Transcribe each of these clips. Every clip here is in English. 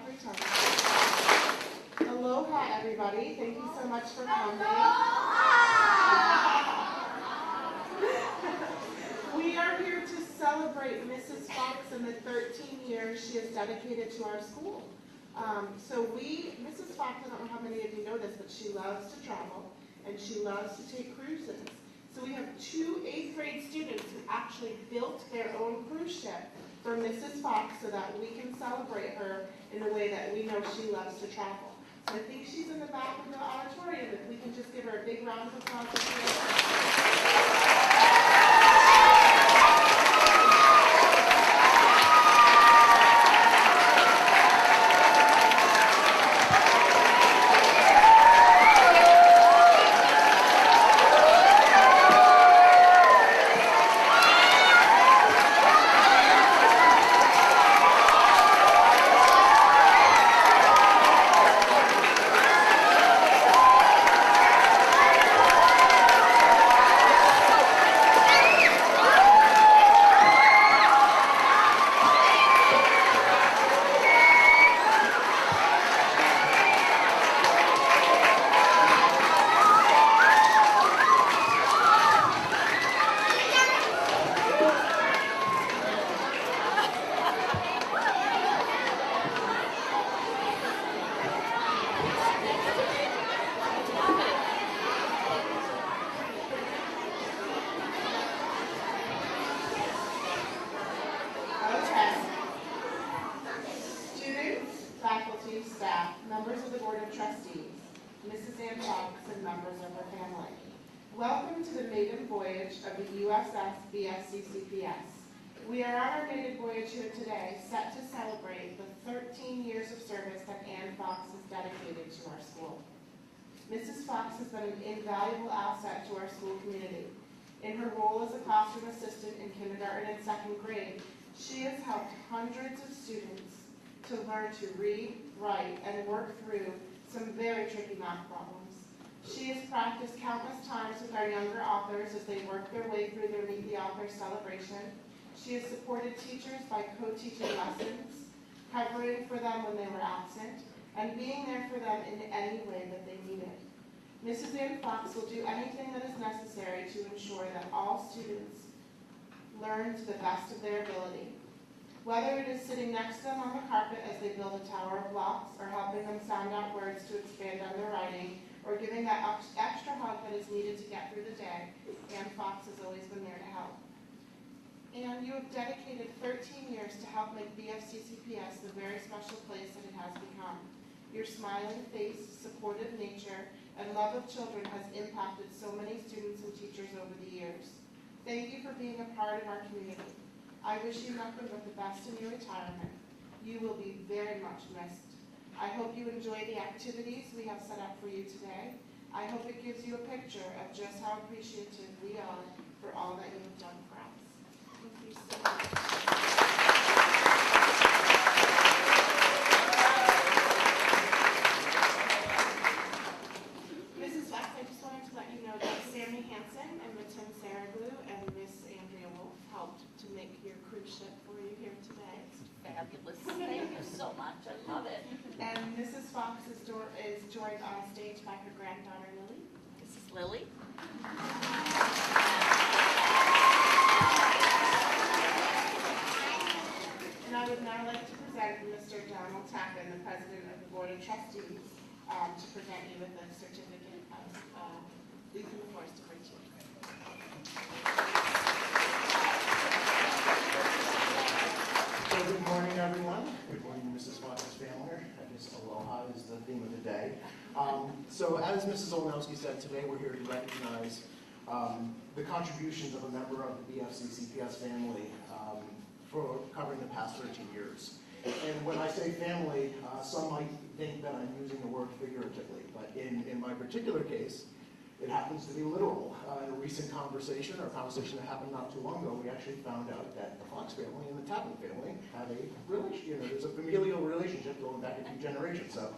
every time. Aloha, everybody. Thank you so much for coming. We are here to celebrate Mrs. Fox and the 13 years she has dedicated to our school. Mrs. Fox, I don't know how many of you know this, but she loves to travel and she loves to take cruises. So we have 2 8th grade students who actually built their own cruise ship for Mrs. Fox so that we can celebrate her in the way that we know she loves to travel. So I think she's in the back of the auditorium. If we can just give her a big round of applause. Staff, members of the Board of Trustees, Mrs. Ann Fox, and members of her family. Welcome to the maiden voyage of the USS BFCCPS. We are on our maiden voyage here today, set to celebrate the 13 years of service that Ann Fox has dedicated to our school. Mrs. Fox has been an invaluable asset to our school community. In her role as a classroom assistant in kindergarten and 2nd grade, she has helped hundreds of students to learn to read, write, and work through some very tricky math problems. She has practiced countless times with our younger authors as they work their way through their Meet the Author celebration. She has supported teachers by co-teaching lessons, covering for them when they were absent, and being there for them in any way that they needed. Mrs. Ann Fox will do anything that is necessary to ensure that all students learn to the best of their ability. Whether it is sitting next to them on the carpet as they build a tower of blocks, or helping them sound out words to expand on their writing, or giving that extra hug that is needed to get through the day, Ann Fox has always been there to help. And you have dedicated 13 years to help make BFCCPS the very special place that it has become. Your smiling face, supportive nature, and love of children has impacted so many students and teachers over the years. Thank you for being a part of our community. I wish you nothing but the best in your retirement. You will be very much missed. I hope you enjoy the activities we have set up for you today. I hope it gives you a picture of just how appreciative we are for all that you have done for us. Thank you so much. Fabulous. Thank you so much. I love it. And Mrs. Fox is joined on stage by her granddaughter, Lily. This is Lily. And I would now like to present Mr. Donald Tappin, the President of the Board of Trustees, to present you with a certificate of Legion of Force to bring to you. Good morning, everyone. Good morning, Mrs. Fox's family. I guess aloha is the theme of the day. So as Mrs. Olenowski said, today we're here to recognize the contributions of a member of the BFCCPS family for covering the past 13 years. And when I say family, some might think that I'm using the word figuratively, but in my particular case, it happens to be literal. In a recent conversation, or a conversation that happened not too long ago, we actually found out that the Fox family and the Tappin family have a relationship. There's a familial relationship going back a few generations, so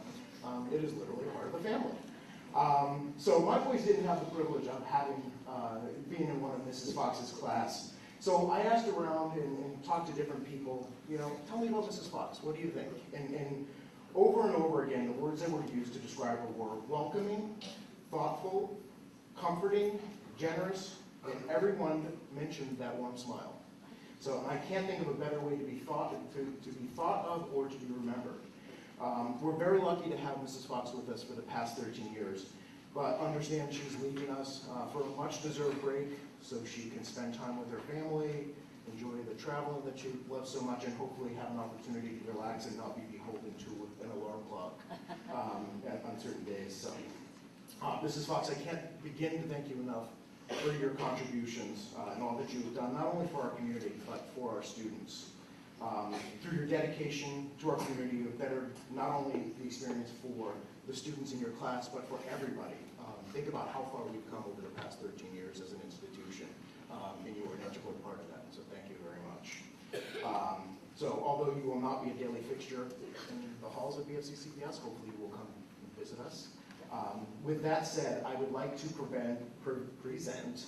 it is literally part of the family. So my boys didn't have the privilege of being in one of Mrs. Fox's class. So I asked around and talked to different people, tell me about Mrs. Fox, what do you think? And Over and over again, the words that were used to describe her were welcoming, thoughtful, comforting, generous, and everyone mentioned that warm smile. So I can't think of a better way to be thought of or to be remembered. We're very lucky to have Mrs. Fox with us for the past 13 years, but understand she's leaving us for a much-deserved break so she can spend time with her family, enjoy the traveling that she loves so much, and hopefully have an opportunity to relax and not be beholden to an alarm clock on certain days. So, Mrs. Fox, I can't begin to thank you enough for your contributions and all that you've done, not only for our community, but for our students. Through your dedication to our community, you've bettered not only the experience for the students in your class, but for everybody. Think about how far we've come over the past 13 years as an institution, and you were an integral part of that, so thank you very much. So although you will not be a daily fixture in the halls of BFCCPS, hopefully you will come and visit us. With that said, I would like to present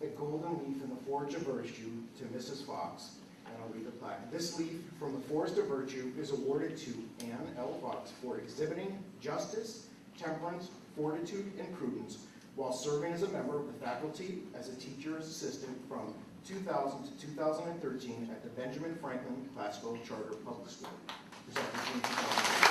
a golden leaf in the Forge of Virtue to Mrs. Fox, and I'll read the plaque. This leaf from the Forest of Virtue is awarded to Ann L. Fox for exhibiting justice, temperance, fortitude, and prudence while serving as a member of the faculty as a teacher's assistant from 2000 to 2013 at the Benjamin Franklin Classical Charter Public School. Presented June 2013.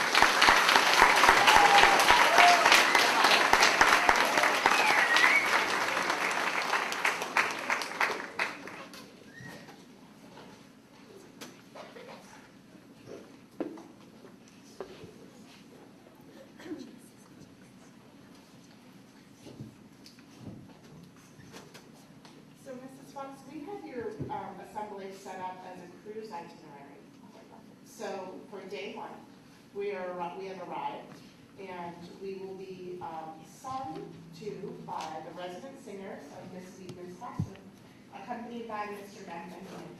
So Mrs. Fox, we have your assembly set up as a cruise itinerary. So for day one, we have arrived, and we will be sung to by the resident singers of Miss Weidman's classroom, accompanied by Mr. Mac Benjamin.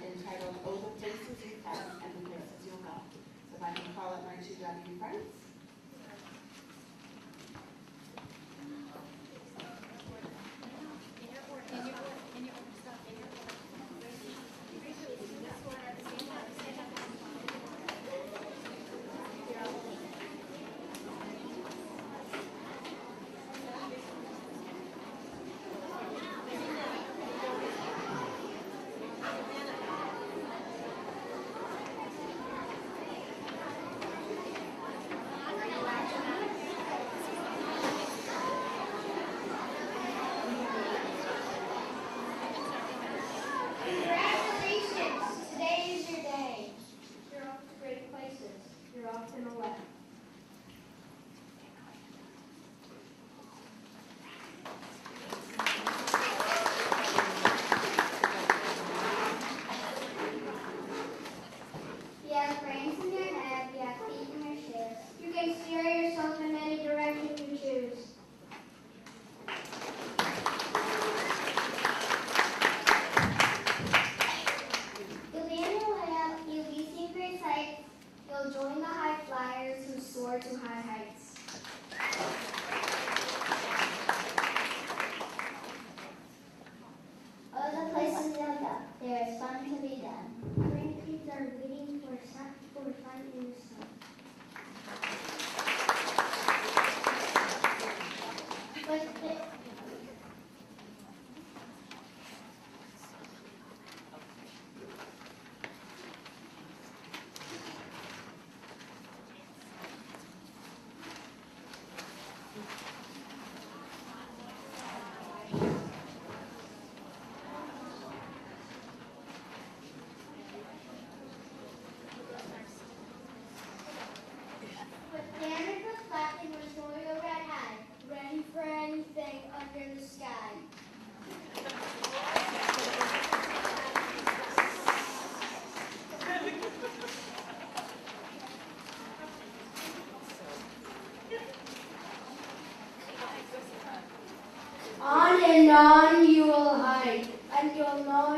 Entitled "Oh, the Places You've Been and the Places You'll Go." So if I can call up my 2W friends.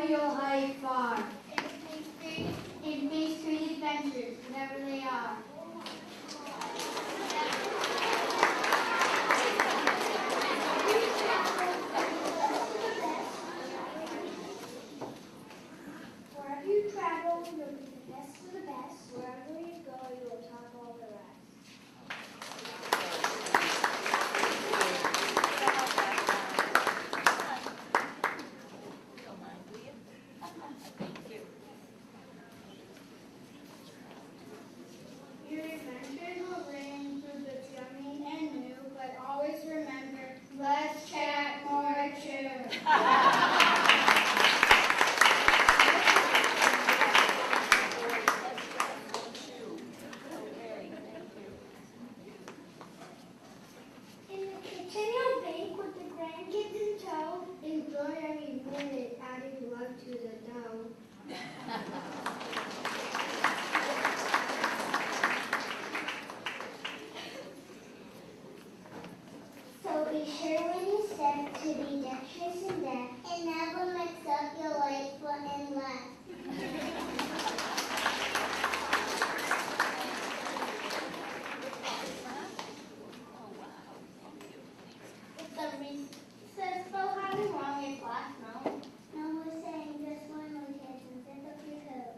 you'll hike far. And face great adventures, whatever they are. Wherever you travel, you'll be the best of the best. Wherever you go, you'll top all the rest. Don't mind, will you? Thank you. Your adventures will bring food that's yummy and new, but always remember, less chat, more chew. Okay, thank you. In the kitchen, you'll bake with the grandkids in tow. Enjoy every minute, adding love to the dough. So be sure when you step to be dexterous in that, and never mix up your right foot and left. Oh, wow, thank you. If the recess bell having wrong in class, no. No, we're saying just one more kids and zip up your coat.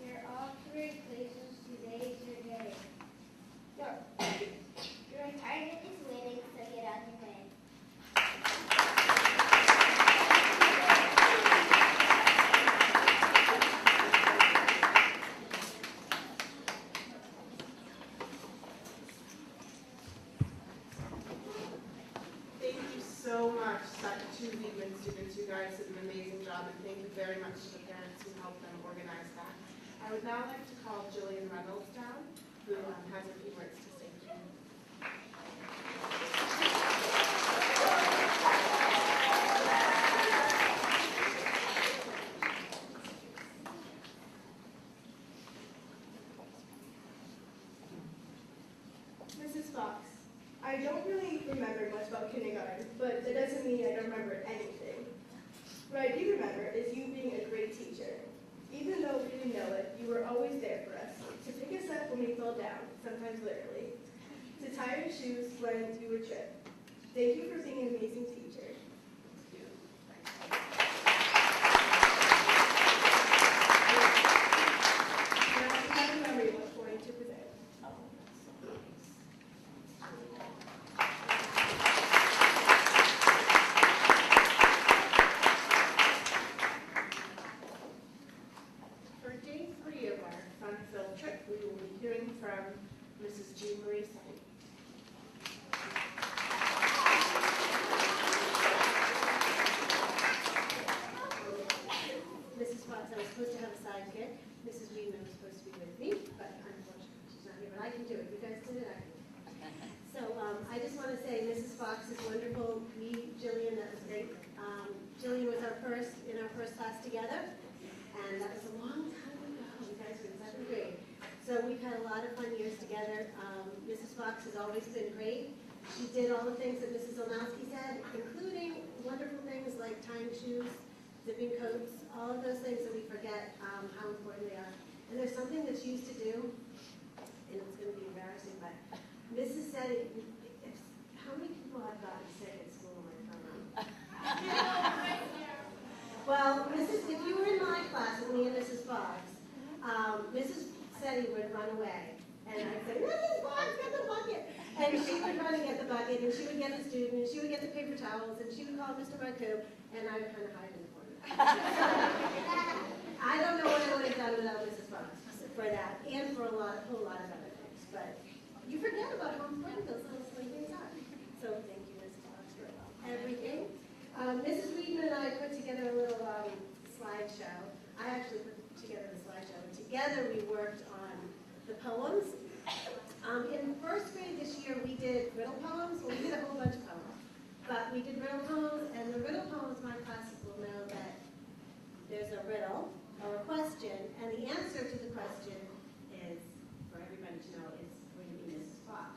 You're off to great places, today's your day. Your retirement is waiting, so get on your way. Thank you so much, two Weedman students. You guys did an amazing job, and thank you very much to the parents who helped them organize that. I would now like to call Jillian Reynolds down, who has a few words to say to you. Mrs. Fox, I don't really remember much about kindergarten, but that doesn't mean I don't remember anything. What I do remember is you being a great teacher. Even though we didn't know it, you were always there for us, to pick us up when we fell down, sometimes literally, to tie our shoes when we would trip. Thank you for being an amazing teacher. Now I have a memory of what's going to present. Oh, that's so nice. For day 3 of our fun-filled trip, we will be hearing from Mrs. Jean Marie Sunny. Mrs. Fox, I was supposed to have a sidekick. Mrs. Weedman was supposed to be with me, but unfortunately she's not here. But I can do it. You guys did it, I can do it. So I just want to say Mrs. Fox is wonderful. Jillian, that was great. Jillian was in our first class together, and that was a long time ago. You guys were in second grade. So we've had a lot of fun years together. Mrs. Fox has always been great. She did all the things that Mrs. Olnowski said, including wonderful things like tying shoes, zipping coats, all of those things that we forget how important they are. And there's something that she used to do, and it's going to be embarrassing, but Mrs. said, how many people have gotten sick at school in my program? Well, if you were in my class with me and Mrs. Fox, Mrs. Setti would run away. And I'd say, Mrs. Fox, get the bucket. And she would run and get the bucket, and she would get the student, and she would get the paper towels, and she would call Mr. Marcoux, and I would kind of hide in the corner. I don't know what I would have done without Mrs. Fox for that, and for a whole lot of other things. But you forget about how important those little things are. So thank you, Mrs. Fox, for everything. Mrs. Weedman and I put together a little slideshow. I actually put together the slideshow. And together we worked on the poems. In first grade this year, we did riddle poems. Well, we did a whole bunch of poems. But we did riddle poems, and the riddle poems, my classes will know that there's a riddle or a question, and the answer to the question is, for everybody to know, is going to be Mrs. Fox.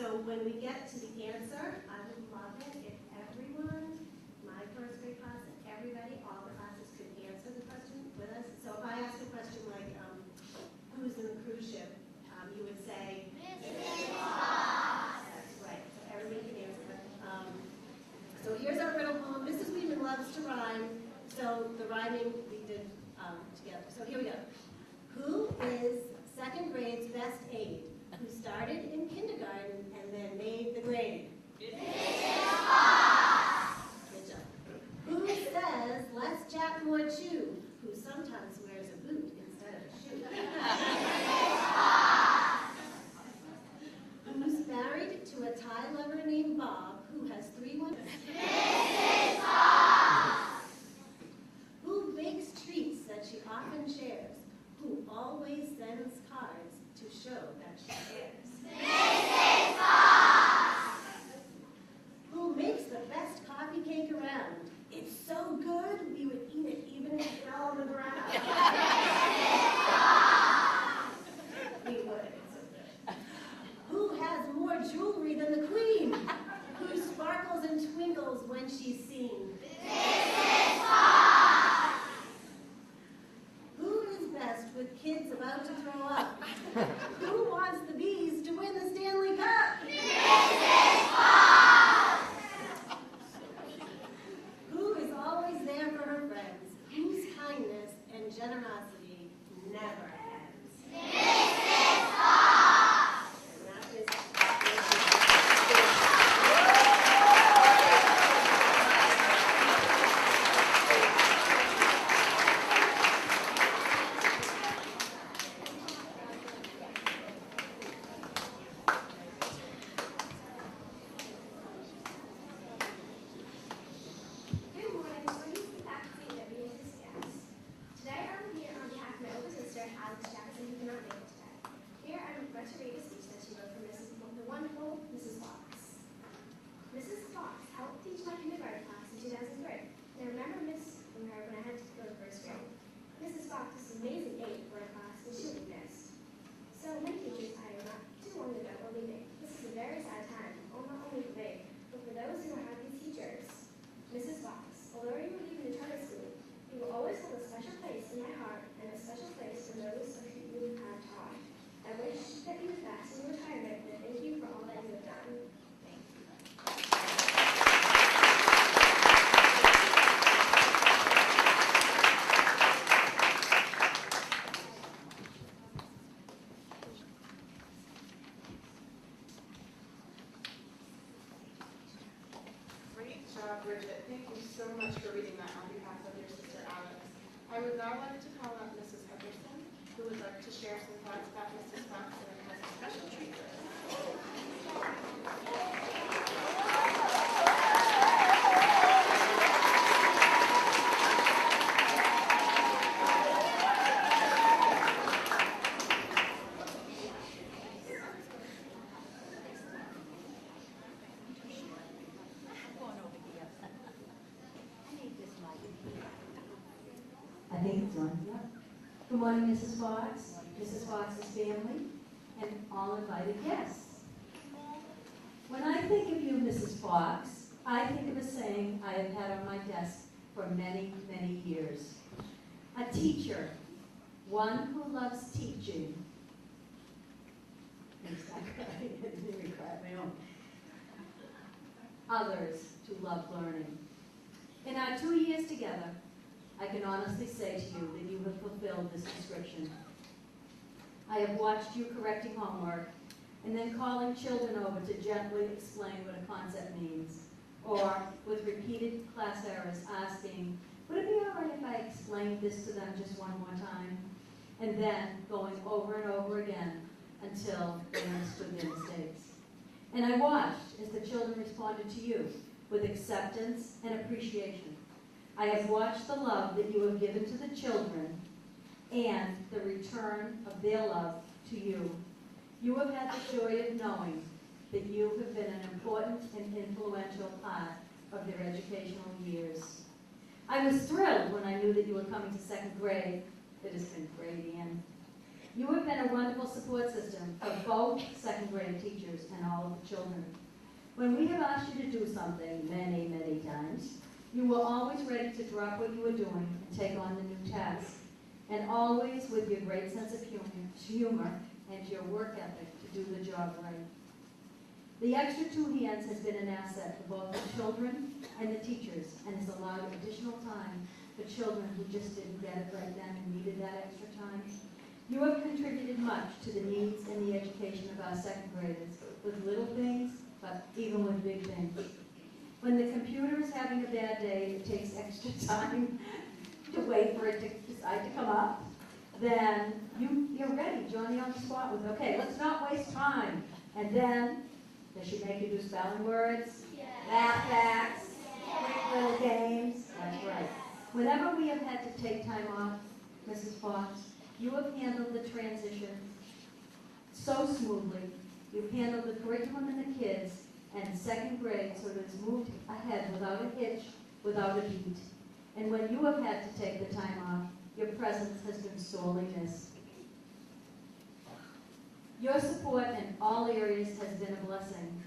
So when we get to the answer, I would love it if everyone, my first grade class, and everybody, all the classes could answer the question with us. So if I ask a question like, who's in the cruise ship, you would say, Mrs. Fox. That's right, so everybody can answer it. So here's our riddle poem. Mrs. Weedman loves to rhyme, so the rhyming we did together. So here we go. Who is second grade's best aide, who started in kindergarten and then made the grade? Mrs. Fox. Good job. Who says, let's chat more chew, who sometimes wears a boot instead of a shoe? Mrs. Fox. Who's married to a Thai lover named Bob, who has 3 wives? Mrs. Fox. Who bakes treats that she often shares, who always sends cards to show that she cares? Mrs. Fox. Who makes the best coffee cake around? It's so good, we would eat it even if it fell on the ground. Mrs. Fox. We would, it's so good. Who has more jewelry than the queen? Who sparkles and twinkles when she's seen? Mrs. Fox. Who is best with kids about to throw up? Who wants the bees to win the Stanley Cup? Mrs. Fox. Who is always there for her friends? Whose kindness and generosity never ends? Mrs. Fox. And that is Good morning, students and faculty of BFCCPS. Today I'm here on behalf of my older sister, Alex Jackson, who cannot make it today. Here I'm about to read a speech that she wrote for the wonderful Mrs. Fox. Mrs. Fox helped teach my kindergarten class in 2003. And I remember missing her when I had to go to first grade. Mrs. Fox is an amazing aide for our class, and she will be missed. So many teachers I know not too long ago are leaving. This is a very sad time, not only for me, but for those who are happy teachers. Mrs. Fox, although you will leave the charter school, you will always hold a special place in my heart and a special place for those of whom you have taught. I wish that you would fast in retirement and thank you for all that you have done. Great job, Bridget. Thank you so much for reading that on behalf of your sister Alex. I would now like to call up Mrs. Henderson, who would like to share some thoughts about Mrs. Fox and has a special treat for her. I'm going over here. I need this mic. I think it's on, yeah. Good morning, Mrs. Fox, Mrs. Fox's family, and all invited guests. When I think of you, Mrs. Fox, I think of a saying I have had on my desk for many, many years. A teacher, one who loves teaching. I didn't even cry at my own. Others to love learning. In our 2 years together, I can honestly say to you that you have fulfilled this description. I have watched you correcting homework and then calling children over to gently explain what a concept means, or with repeated class errors asking, would it be all right if I explained this to them just one more time? And then going over and over again until they understood their mistakes. And I watched as the children responded to you with acceptance and appreciation. I have watched the love that you have given to the children and the return of their love to you. You have had the joy of knowing that you have been an important and influential part of their educational years. I was thrilled when I knew that you were coming to second grade. It has been great, Anne. You have been a wonderful support system for both second grade teachers and all of the children. When we have asked you to do something many, many times, you were always ready to drop what you were doing and take on the new task, and always with your great sense of humor and your work ethic to do the job right. The extra 2 hands has been an asset for both the children and the teachers, and has allowed additional time for children who just didn't get it right then and needed that extra time. You have contributed much to the needs and the education of our second graders, with little things, but even with big things. When the computer is having a bad day, it takes extra time to wait for it to decide to come up, then you're ready, Johnny on the spot with, okay, let's not waste time. And then, does she make you do spelling words? Yes. Math facts? Quick little games? That's right. Whenever we have had to take time off, Mrs. Fox, you have handled the transition so smoothly. You've handled the curriculum and the kids and second grade so that it's moved ahead without a hitch, without a beat. And when you have had to take the time off, your presence has been sorely missed. Your support in all areas has been a blessing,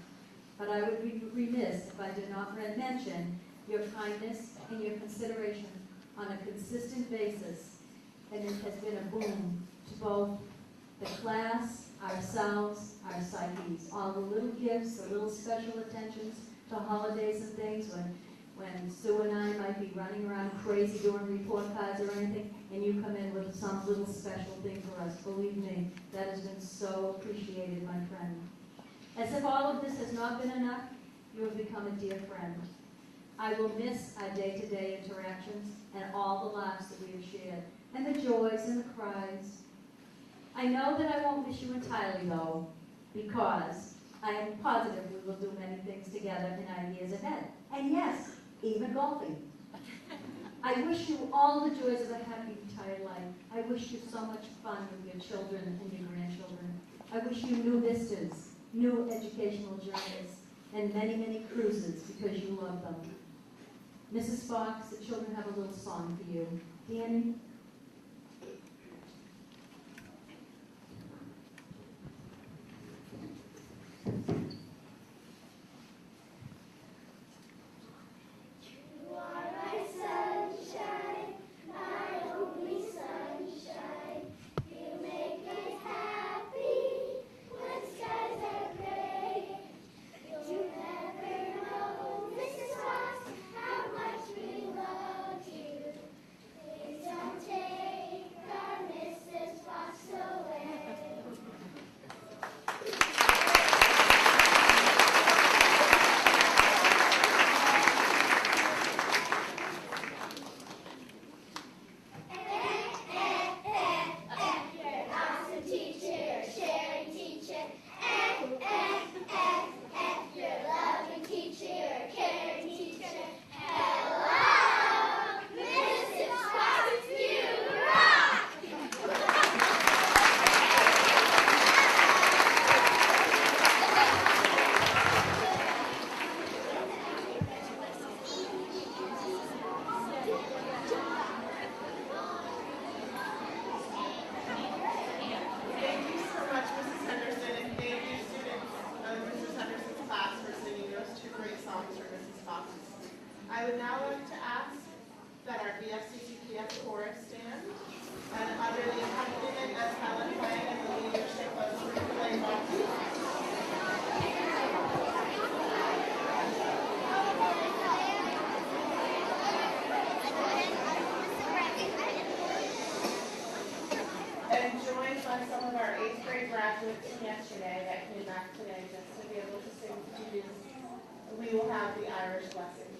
but I would be remiss if I did not mention your kindness and your consideration on a consistent basis, and it has been a boon to both the class, ourselves, our psyches. All the little gifts, the little special attentions to holidays and things, when Sue and I might be running around crazy doing report cards or anything, and you come in with some little special thing for us. Believe me, that has been so appreciated, my friend. As if all of this has not been enough, you have become a dear friend. I will miss our day-to-day interactions and all the laughs that we have shared, and the joys and the cries. I know that I won't miss you entirely, though, because I am positive we will do many things together in our years ahead. And yes, even golfing. I wish you all the joys of a happy retired life. I wish you so much fun with your children and your grandchildren. I wish you new vistas, new educational journeys, and many, many cruises because you love them. Mrs. Fox, the children have a little song for you. Danny? You are my sunshine, my only sunshine. You make me happy when skies are gray. You never know, Mrs. Fox, how much we love you. Please don't take our Mrs. Fox away. You're awesome teacher, sharing teacher. You're loving teacher, caring teacher. Hello, Mrs. Fox, you rock! Thank you so much, Mrs. Henderson, and thank you, students of Mrs. Henderson's class, for singing those 2 great songs for Mrs. Fox. I would now like to ask that our BFCCPS chorus stand, and under the accompaniment of Helen Lang and the leadership of Lane and joined by some of our 8th grade graduates from yesterday that came back today just to be able to sing to you. We will have the Irish blessing.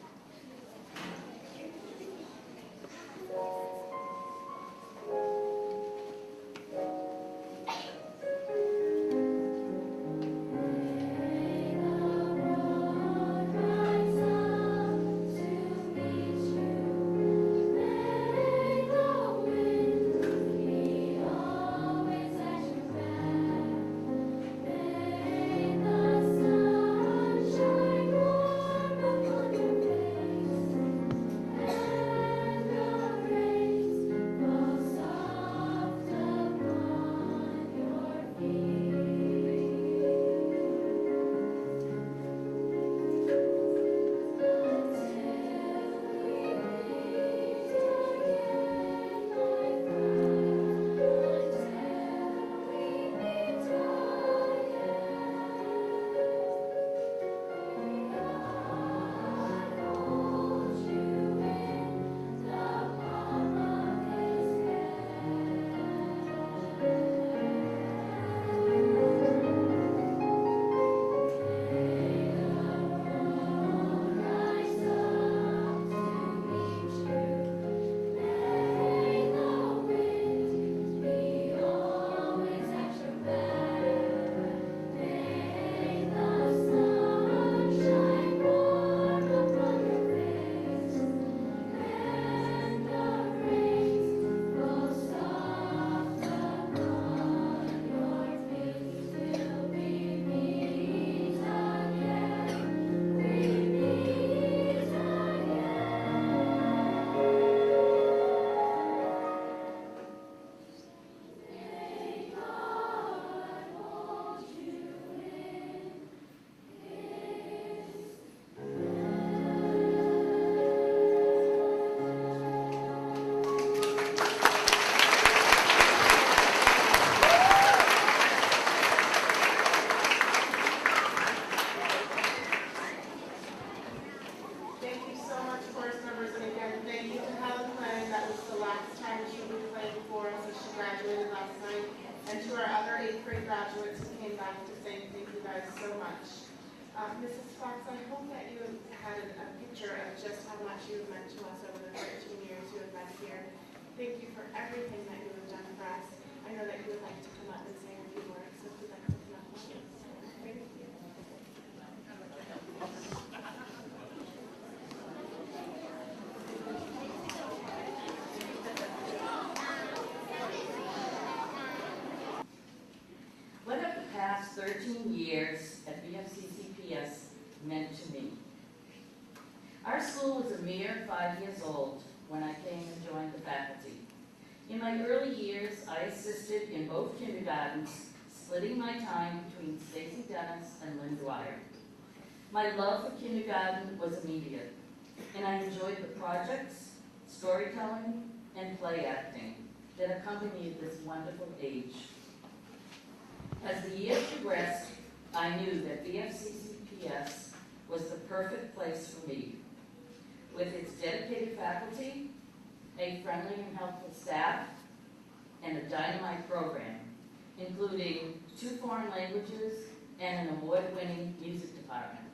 much. Mrs. Fox, I hope that you had a picture of just how much you have meant to us over the 13 years you have been here. Thank you for everything that you have done for us. I know that you would like to come up and say a few words, so if you'd like to come up, please. Thank you. What have the past 13 years at BFCCPS meant to me? Our school was a mere 5 years old when I came to join the faculty. In my early years, I assisted in both kindergartens, splitting my time between Stacy Dennis and Lynn Dwyer. My love for kindergarten was immediate, and I enjoyed the projects, storytelling, and play acting that accompanied this wonderful age. As the years progressed, I knew that BFCCPS was the perfect place for me. With its dedicated faculty, a friendly and helpful staff, and a dynamite program, including 2 foreign languages and an award-winning music department.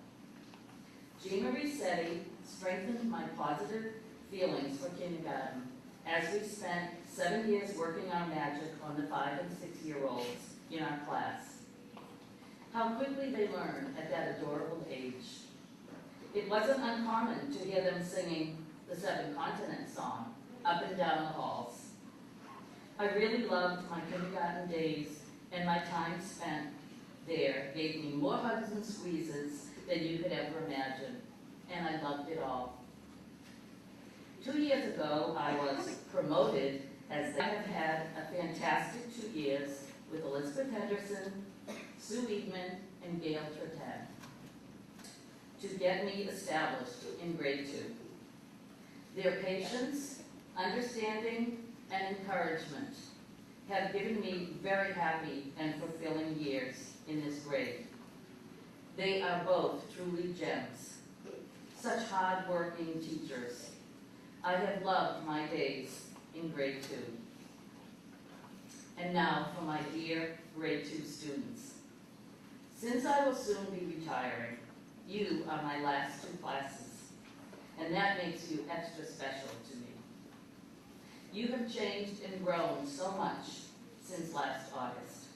Jean Marie Setti strengthened my positive feelings for kindergarten as we spent 7 years working our magic on the 5- and 6-year-olds in our class. How quickly they learn at that adorable age. It wasn't uncommon to hear them singing the 7 Continents song up and down the halls. I really loved my kindergarten days, and my time spent there gave me more hugs and squeezes than you could ever imagine, and I loved it all. 2 years ago, I was promoted as I have had a fantastic 2 years with Elizabeth Henderson, Sue Eatman, and Gail Turtan to get me established in grade 2. Their patience, understanding, and encouragement have given me very happy and fulfilling years in this grade. They are both truly gems, such hard-working teachers. I have loved my days in grade 2. And now for my dear grade 2 students. Since I will soon be retiring, you are my last 2 classes, and that makes you extra special to me. You have changed and grown so much since last August.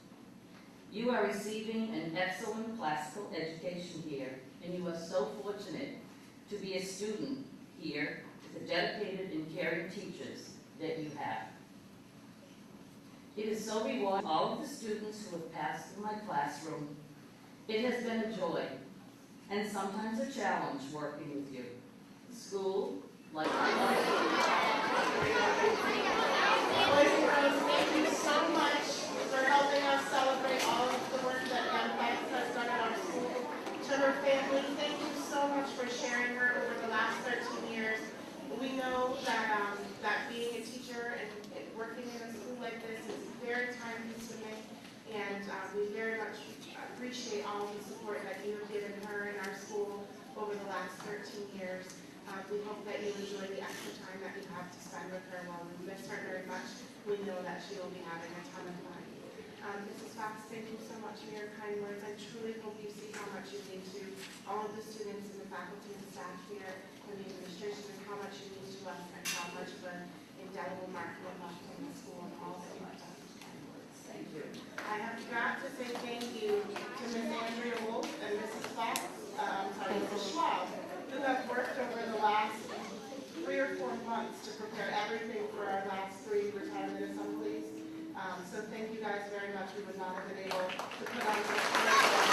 You are receiving an excellent classical education here, and you are so fortunate to be a student here with the dedicated and caring teachers that you have. It is so rewarding to all of the students who have passed through my classroom. It has been a joy and sometimes a challenge working with you. School, like Boys and girls, thank you so much for helping us celebrate all of the work that Anne Fox has done at our school. To her family, thank you so much for sharing her over the last 13 years. We know that that being a teacher and working in a school like this is very time-consuming, and we very much appreciate all of the support that you have given her and our school over the last 13 years. We hope that you enjoy the extra time that you have to spend with her. While we miss her very much, we know that she will be having a ton of fun. Mrs. Fox, thank you so much for your kind words. I truly hope you see how much you mean to all of the students and the faculty and staff here and the administration, and how much you mean to us, and how much of an indelible mark you have left on the school and all that you have done. thank you. I have got to say thank you to Ms. Andrea Wolf and Mrs. Fox, Mrs. Schwab, who have worked over the last 3 or 4 months to prepare everything for our last 3 retirement assemblies. So thank you guys very much. We would not have been able to put on this.